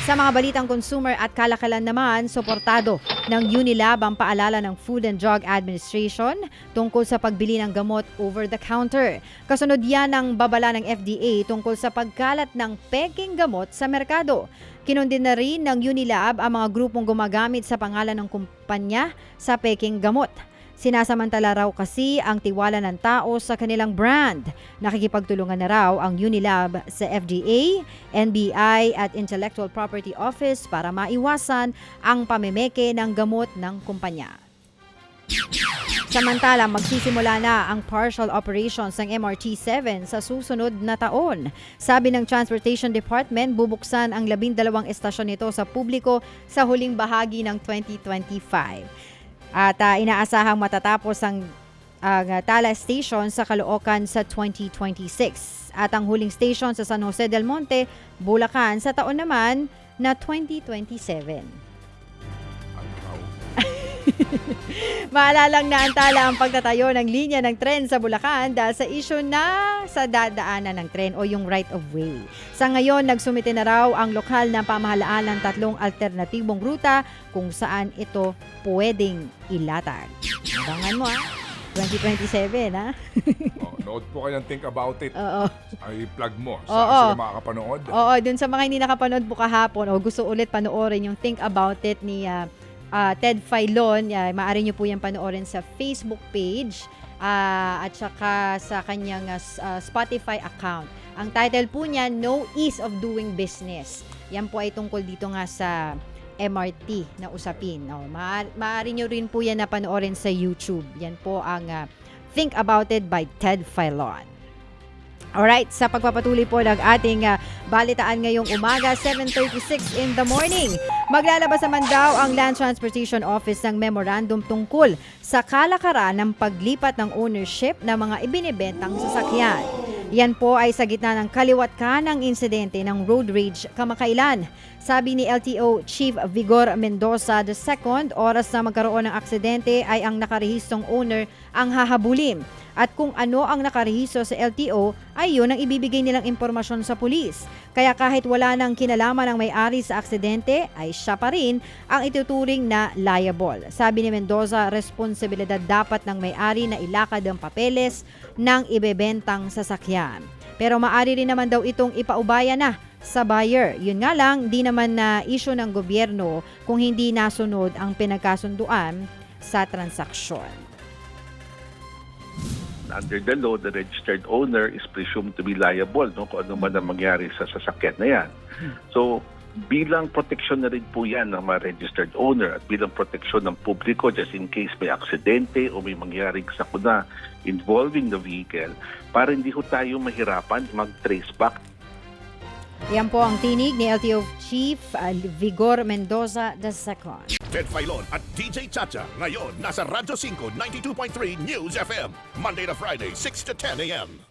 Sa mga balitang consumer at kalakalan naman, suportado ng Unilab ang paalala ng Food and Drug Administration tungkol sa pagbili ng gamot over the counter. Kasunod yan ng babala ng FDA tungkol sa pagkalat ng peking gamot sa merkado. Kinundin na rin ng Unilab ang mga grupong gumagamit sa pangalan ng kumpanya sa peking gamot. Sinasamantala raw kasi ang tiwala ng tao sa kanilang brand. Nakikipagtulungan na raw ang Unilab sa FDA, NBI at Intellectual Property Office para maiwasan ang pamemeke ng gamot ng kumpanya. Samantala, magsisimula na ang partial operations ng MRT-7 sa susunod na taon. Sabi ng Transportation Department, bubuksan ang 12 estasyon nito sa publiko sa huling bahagi ng 2025. At inaasahang matatapos ang Tala Station sa Caloocan sa 2026. At ang huling station sa San Jose del Monte, Bulacan sa taon naman na 2027. Maalalang naantala ang pagtatayo ng linya ng tren sa Bulacan dahil sa issue na sa dadaanan ng tren o yung right of way. Sa ngayon, nagsumite na raw ang lokal na pamahalaan ng 3 alternatibong ruta kung saan ito pwedeng ilatag. Abangan mo 2027 Nood po kayo ng Think About It. Oo. Ay plug mo. Oo. Saan sila makakapanood? Oo, dun sa mga hindi nakapanood po kahapon o gusto ulit panoorin yung Think About It ni Ted Filon, maaari nyo po yan panoorin sa Facebook page at saka sa kanyang Spotify account. Ang title po niya, No Ease of Doing Business. Yan po ay tungkol dito nga sa MRT na usapin. Maaari nyo rin po yan na panoorin sa YouTube. Yan po ang Think About It by Ted Filon. Alright, sa pagpapatuloy po ng ating balitaan ngayong umaga, 7:36 in the morning. Maglalabas naman daw ang Land Transportation Office ng memorandum tungkol sa kalakaran ng paglipat ng ownership ng mga ibinibentang sasakyan. Yan po ay sa gitna ng kaliwat kanang insidente ng road rage kamakailan. Sabi ni LTO Chief Vigor Mendoza II, oras na magkaroon ng aksidente ay ang nakarehistong owner ang hahabulin. At kung ano ang nakarehisto sa LTO ay yun ang ibibigay nilang impormasyon sa pulis. Kaya kahit wala nang kinalaman ang may-ari sa aksidente, ay siya pa rin ang ituturing na liable. Sabi ni Mendoza, responsibilidad dapat ng may-ari na ilakad ang papeles ng ibebentang sasakyan. Pero maaari rin naman daw itong ipaubaya na sa buyer. Yun nga lang, di naman na issue ng gobyerno kung hindi nasunod ang pinagkasunduan sa transaksyon. Under the law, the registered owner is presumed to be liable kung ano man ang mangyari sa sasakyan na yan. So, bilang proteksyon na rin po yan ng mga registered owner at bilang proteksyon ng publiko just in case may aksidente o may mangyaring sakuna involving the vehicle para hindi ho tayo mahirapan mag-trace back. Yan po ang tinig ni LTO Chief Vigor Mendoza II. Ted Filon at DJ Chacha. Ngayon, nasa Radyo 5, 92.3 News FM. Monday to Friday, 6 to 10 a.m.